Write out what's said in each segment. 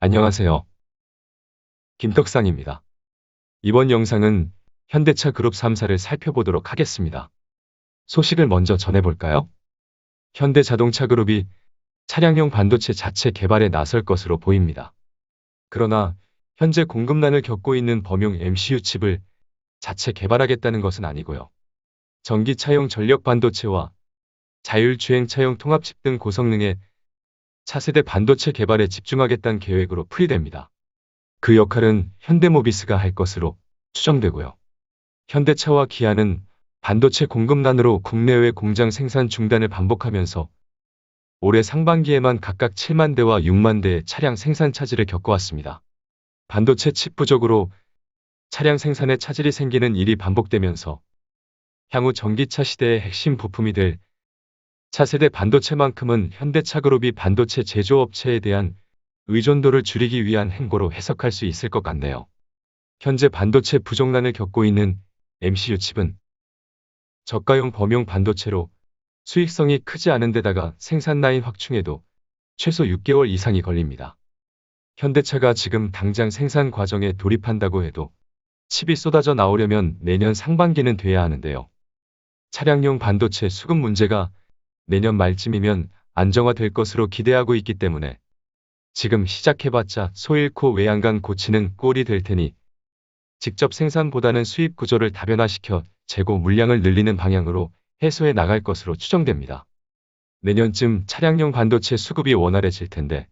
안녕하세요. 김덕상입니다. 이번 영상은 현대차 그룹 3사를 살펴보도록 하겠습니다. 소식을 먼저 전해볼까요? 현대자동차 그룹이 차량용 반도체 자체 개발에 나설 것으로 보입니다. 그러나 현재 공급난을 겪고 있는 범용 MCU 칩을 자체 개발하겠다는 것은 아니고요. 전기차용 전력 반도체와 자율주행차용 통합칩 등 고성능의 차세대 반도체 개발에 집중하겠다는 계획으로 풀이됩니다. 그 역할은 현대모비스가 할 것으로 추정되고요. 현대차와 기아는 반도체 공급난으로 국내외 공장 생산 중단을 반복하면서 올해 상반기에만 각각 7만 대와 6만 대의 차량 생산 차질을 겪어왔습니다. 반도체 칩 부족으로 차량 생산에 차질이 생기는 일이 반복되면서 향후 전기차 시대의 핵심 부품이 될 차세대 반도체만큼은 현대차 그룹이 반도체 제조업체에 대한 의존도를 줄이기 위한 행보로 해석할 수 있을 것 같네요. 현재 반도체 부족난을 겪고 있는 MCU 칩은 저가용 범용 반도체로 수익성이 크지 않은 데다가 생산 라인 확충에도 최소 6개월 이상이 걸립니다. 현대차가 지금 당장 생산 과정에 돌입한다고 해도 칩이 쏟아져 나오려면 내년 상반기는 돼야 하는데요. 차량용 반도체 수급 문제가 내년 말쯤이면 안정화될 것으로 기대하고 있기 때문에 지금 시작해봤자 소 잃고 외양간 고치는 꼴이 될 테니 직접 생산보다는 수입 구조를 다변화시켜 재고 물량을 늘리는 방향으로 해소해 나갈 것으로 추정됩니다. 내년쯤 차량용 반도체 수급이 원활해질 텐데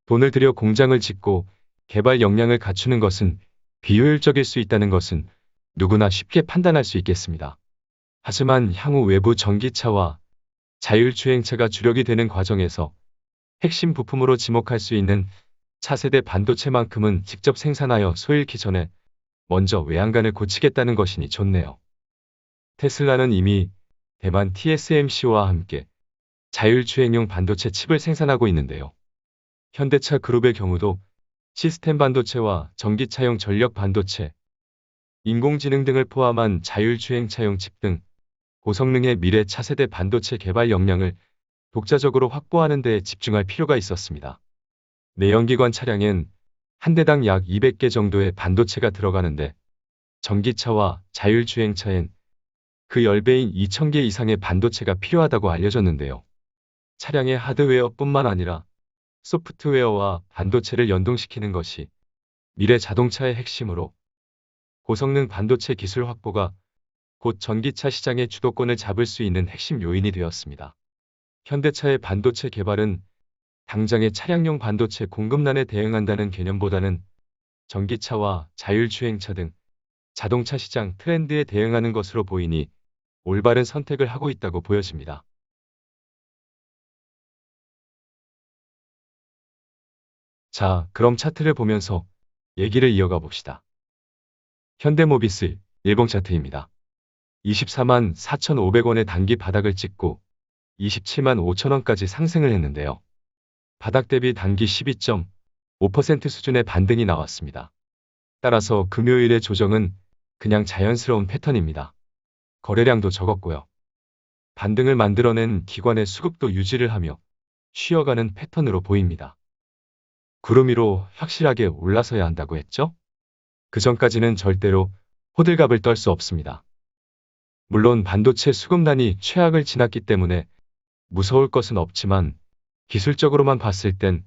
돈을 들여 공장을 짓고 개발 역량을 갖추는 것은 비효율적일 수 있다는 것은 누구나 쉽게 판단할 수 있겠습니다. 하지만 향후 외부 전기차와 자율주행차가 주력이 되는 과정에서 핵심 부품으로 지목할 수 있는 차세대 반도체만큼은 직접 생산하여 소 잃기 전에 먼저 외양간을 고치겠다는 것이니 좋네요. 테슬라는 이미 대만 TSMC와 함께 자율주행용 반도체 칩을 생산하고 있는데요. 현대차 그룹의 경우도 시스템 반도체와 전기차용 전력 반도체, 인공지능 등을 포함한 자율주행차용 칩 등 고성능의 미래 차세대 반도체 개발 역량을 독자적으로 확보하는 데 집중할 필요가 있었습니다. 내연기관 차량엔 한 대당 약 200개 정도의 반도체가 들어가는데 전기차와 자율주행차엔 그 10배인 2,000개 이상의 반도체가 필요하다고 알려졌는데요. 차량의 하드웨어뿐만 아니라 소프트웨어와 반도체를 연동시키는 것이 미래 자동차의 핵심으로 고성능 반도체 기술 확보가 곧 전기차 시장의 주도권을 잡을 수 있는 핵심 요인이 되었습니다. 현대차의 반도체 개발은 당장의 차량용 반도체 공급난에 대응한다는 개념보다는 전기차와 자율주행차 등 자동차 시장 트렌드에 대응하는 것으로 보이니 올바른 선택을 하고 있다고 보여집니다. 자, 그럼 차트를 보면서 얘기를 이어가 봅시다. 현대모비스 일봉 차트입니다. 24만 4,500원의 단기 바닥을 찍고 27만 5천원까지 상승을 했는데요. 바닥 대비 단기 12.5% 수준의 반등이 나왔습니다. 따라서 금요일의 조정은 그냥 자연스러운 패턴입니다. 거래량도 적었고요. 반등을 만들어낸 기관의 수급도 유지를 하며 쉬어가는 패턴으로 보입니다. 구름 위로 확실하게 올라서야 한다고 했죠? 그 전까지는 절대로 호들갑을 떨 수 없습니다. 물론 반도체 수급난이 최악을 지났기 때문에 무서울 것은 없지만 기술적으로만 봤을 땐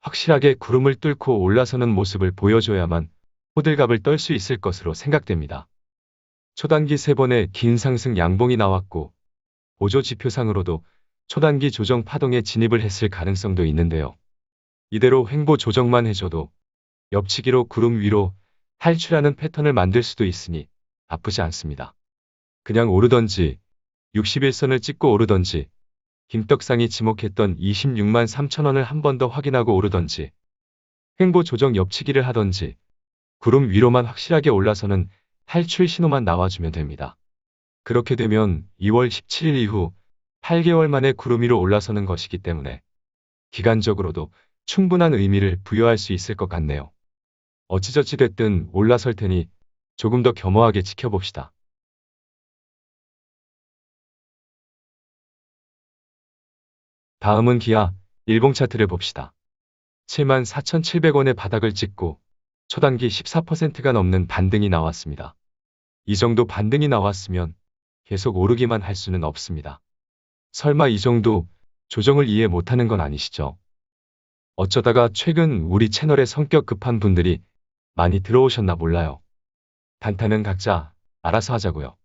확실하게 구름을 뚫고 올라서는 모습을 보여줘야만 호들갑을 떨 수 있을 것으로 생각됩니다. 초단기 3번의 긴 상승 양봉이 나왔고 보조 지표상으로도 초단기 조정 파동에 진입을 했을 가능성도 있는데요. 이대로 횡보 조정만 해줘도 옆치기로 구름 위로 탈출하는 패턴을 만들 수도 있으니 나쁘지 않습니다. 그냥 오르던지 61선을 찍고 오르던지 김떡상이 지목했던 26만 3천원을 한 번 더 확인하고 오르던지 횡보 조정 옆치기를 하던지 구름 위로만 확실하게 올라서는 탈출 신호만 나와주면 됩니다. 그렇게 되면 2월 17일 이후 8개월 만에 구름 위로 올라서는 것이기 때문에 기간적으로도 충분한 의미를 부여할 수 있을 것 같네요. 어찌저찌 됐든 올라설 테니 조금 더 겸허하게 지켜봅시다. 다음은 기아 일봉 차트를 봅시다. 74,700원의 바닥을 찍고 초단기 14%가 넘는 반등이 나왔습니다. 이 정도 반등이 나왔으면 계속 오르기만 할 수는 없습니다. 설마 이 정도 조정을 이해 못하는 건 아니시죠? 어쩌다가 최근 우리 채널에 성격 급한 분들이 많이 들어오셨나 몰라요. 단타는 각자 알아서 하자고요.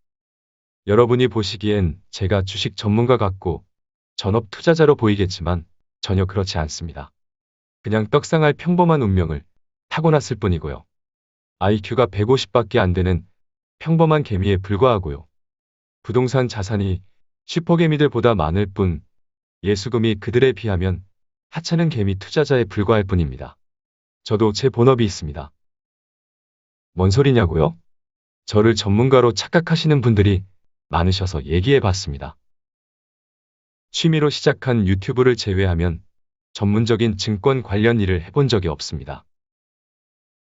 여러분이 보시기엔 제가 주식 전문가 같고 전업 투자자로 보이겠지만 전혀 그렇지 않습니다. 그냥 떡상할 평범한 운명을 타고났을 뿐이고요. IQ가 150밖에 안 되는 평범한 개미에 불과하고요. 부동산 자산이 슈퍼개미들보다 많을 뿐 예수금이 그들에 비하면 하찮은 개미 투자자에 불과할 뿐입니다. 저도 제 본업이 있습니다. 뭔 소리냐고요? 저를 전문가로 착각하시는 분들이 많으셔서 얘기해 봤습니다. 취미로 시작한 유튜브를 제외하면 전문적인 증권 관련 일을 해본 적이 없습니다.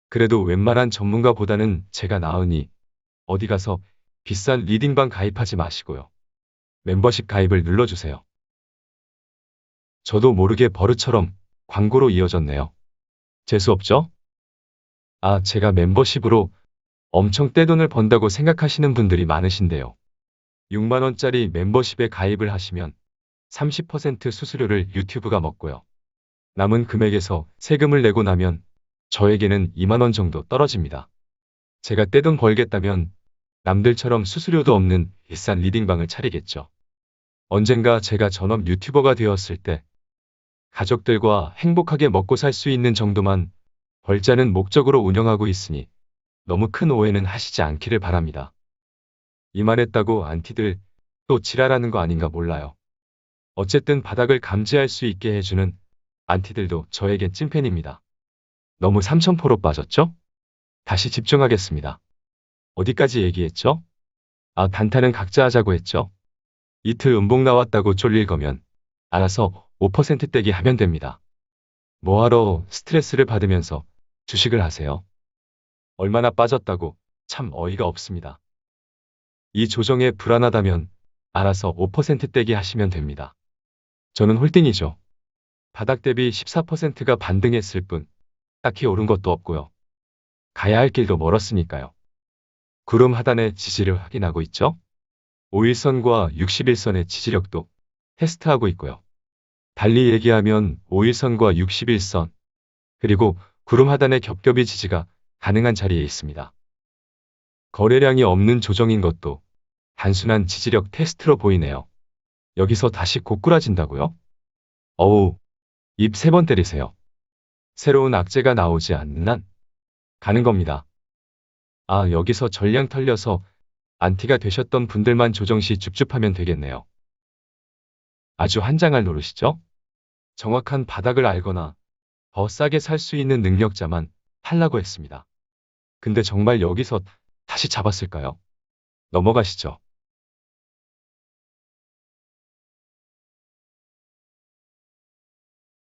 그래도 웬만한 전문가보다는 제가 나으니 어디 가서 비싼 리딩방 가입하지 마시고요. 멤버십 가입을 눌러주세요. 저도 모르게 버릇처럼 광고로 이어졌네요. 재수없죠? 아, 제가 멤버십으로 엄청 떼돈을 번다고 생각하시는 분들이 많으신데요. 6만원짜리 멤버십에 가입을 하시면 30% 수수료를 유튜브가 먹고요. 남은 금액에서 세금을 내고 나면 저에게는 2만원 정도 떨어집니다. 제가 떼돈 벌겠다면 남들처럼 수수료도 없는 비싼 리딩방을 차리겠죠. 언젠가 제가 전업 유튜버가 되었을 때 가족들과 행복하게 먹고 살 수 있는 정도만 벌자는 목적으로 운영하고 있으니 너무 큰 오해는 하시지 않기를 바랍니다. 이만했다고 안티들 또 지랄하는 거 아닌가 몰라요. 어쨌든 바닥을 감지할 수 있게 해주는 안티들도 저에겐 찐팬입니다. 너무 삼천포로 빠졌죠? 다시 집중하겠습니다. 어디까지 얘기했죠? 아, 단타는 각자 하자고 했죠? 이틀 음봉 나왔다고 쫄릴 거면 알아서 5% 떼기 하면 됩니다. 뭐하러 스트레스를 받으면서 주식을 하세요? 얼마나 빠졌다고 참 어이가 없습니다. 이 조정에 불안하다면 알아서 5% 떼기 하시면 됩니다. 저는 홀딩이죠. 바닥 대비 14%가 반등했을 뿐 딱히 오른 것도 없고요. 가야 할 길도 멀었으니까요. 구름 하단의 지지를 확인하고 있죠? 5일선과 61선의 지지력도 테스트하고 있고요. 달리 얘기하면 5일선과 61선, 그리고 구름 하단의 겹겹이 지지가 가능한 자리에 있습니다. 거래량이 없는 조정인 것도 단순한 지지력 테스트로 보이네요. 여기서 다시 고꾸라진다고요? 어우, 입 3번 때리세요. 새로운 악재가 나오지 않는 한 가는 겁니다. 아, 여기서 전량 털려서 안티가 되셨던 분들만 조정시 줍줍하면 되겠네요. 아주 한장할 노릇이죠? 정확한 바닥을 알거나 더 싸게 살 수 있는 능력자만 팔라고 했습니다. 근데 정말 여기서 다시 잡았을까요? 넘어가시죠.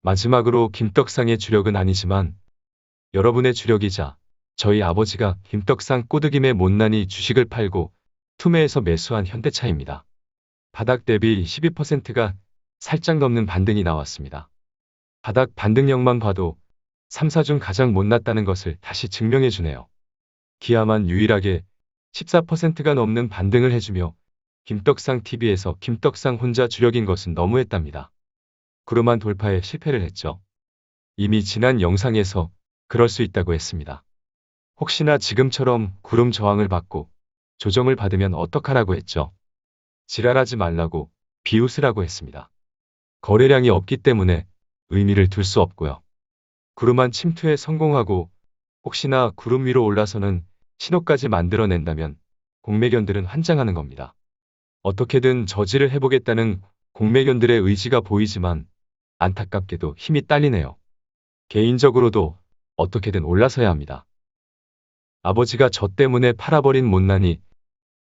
마지막으로 김떡상의 주력은 아니지만 여러분의 주력이자 저희 아버지가 김떡상 꼬드김에 못난이 주식을 팔고 투매에서 매수한 현대차입니다. 바닥 대비 12%가 살짝 넘는 반등이 나왔습니다. 바닥 반등력만 봐도 3사 중 가장 못났다는 것을 다시 증명해주네요. 기아만 유일하게 14%가 넘는 반등을 해주며 김떡상 TV에서 김떡상 혼자 주력인 것은 너무했답니다. 구름한 돌파에 실패를 했죠. 이미 지난 영상에서 그럴 수 있다고 했습니다. 혹시나 지금처럼 구름 저항을 받고 조정을 받으면 어떡하라고 했죠. 지랄하지 말라고 비웃으라고 했습니다. 거래량이 없기 때문에 의미를 둘 수 없고요. 구름한 침투에 성공하고 혹시나 구름 위로 올라서는 신호까지 만들어낸다면 공매견들은 환장하는 겁니다. 어떻게든 저지를 해보겠다는 공매견들의 의지가 보이지만 안타깝게도 힘이 딸리네요. 개인적으로도 어떻게든 올라서야 합니다. 아버지가 저 때문에 팔아버린 못난이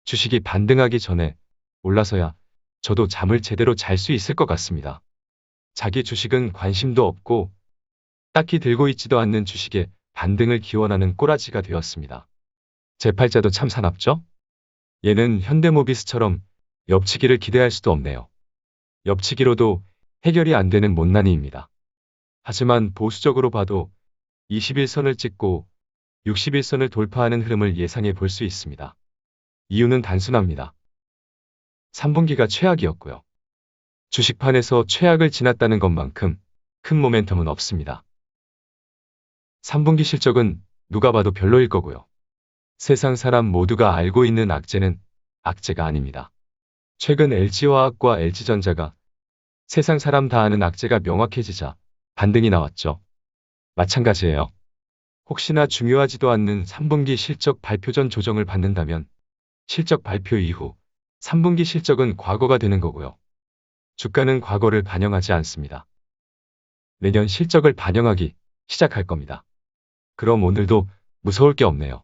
주식이 반등하기 전에 올라서야 저도 잠을 제대로 잘 수 있을 것 같습니다. 자기 주식은 관심도 없고 딱히 들고 있지도 않는 주식에 반등을 기원하는 꼬라지가 되었습니다. 제 팔자도 참 사납죠? 얘는 현대모비스처럼 엽치기를 기대할 수도 없네요. 엽치기로도 해결이 안 되는 못난이입니다. 하지만 보수적으로 봐도 21선을 찍고 61선을 돌파하는 흐름을 예상해 볼 수 있습니다. 이유는 단순합니다. 3분기가 최악이었고요. 주식판에서 최악을 지났다는 것만큼 큰 모멘텀은 없습니다. 3분기 실적은 누가 봐도 별로일 거고요. 세상 사람 모두가 알고 있는 악재는 악재가 아닙니다. 최근 LG화학과 LG전자가 세상 사람 다 아는 악재가 명확해지자 반등이 나왔죠. 마찬가지예요. 혹시나 중요하지도 않는 3분기 실적 발표 전 조정을 받는다면 실적 발표 이후 3분기 실적은 과거가 되는 거고요. 주가는 과거를 반영하지 않습니다. 내년 실적을 반영하기 시작할 겁니다. 그럼 오늘도 무서울 게 없네요.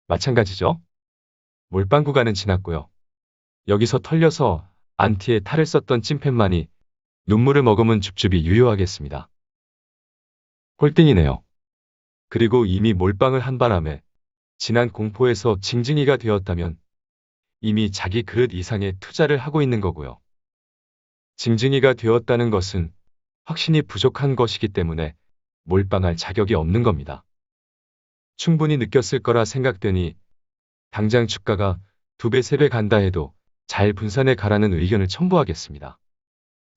마찬가지죠? 몰빵 구간은 지났고요. 여기서 털려서 안티에 탈을 썼던 찐팬만이 눈물을 머금은 줍줍이 유효하겠습니다. 홀딩이네요. 그리고 이미 몰빵을 한 바람에 지난 공포에서 징징이가 되었다면 이미 자기 그릇 이상의 투자를 하고 있는 거고요. 징징이가 되었다는 것은 확신이 부족한 것이기 때문에 몰빵할 자격이 없는 겁니다. 충분히 느꼈을 거라 생각되니 당장 주가가 2배, 3배 간다 해도 잘 분산해 가라는 의견을 첨부하겠습니다.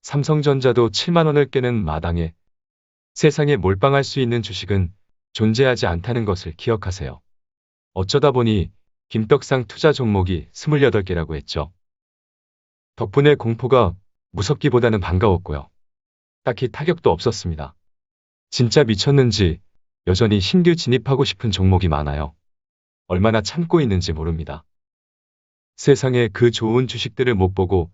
삼성전자도 7만 원을 깨는 마당에 세상에 몰빵할 수 있는 주식은 존재하지 않다는 것을 기억하세요. 어쩌다 보니 김떡상 투자 종목이 28개라고 했죠. 덕분에 공포가 무섭기보다는 반가웠고요. 딱히 타격도 없었습니다. 진짜 미쳤는지 여전히 신규 진입하고 싶은 종목이 많아요. 얼마나 참고 있는지 모릅니다. 세상에 그 좋은 주식들을 못 보고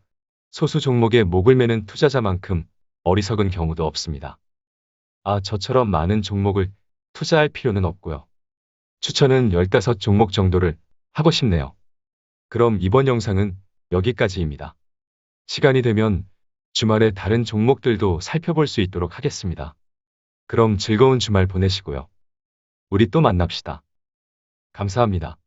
소수 종목에 목을 매는 투자자만큼 어리석은 경우도 없습니다. 저처럼 많은 종목을 투자할 필요는 없고요. 추천은 15종목 정도를 하고 싶네요. 그럼 이번 영상은 여기까지입니다. 시간이 되면 주말에 다른 종목들도 살펴볼 수 있도록 하겠습니다. 그럼 즐거운 주말 보내시고요. 우리 또 만납시다. 감사합니다.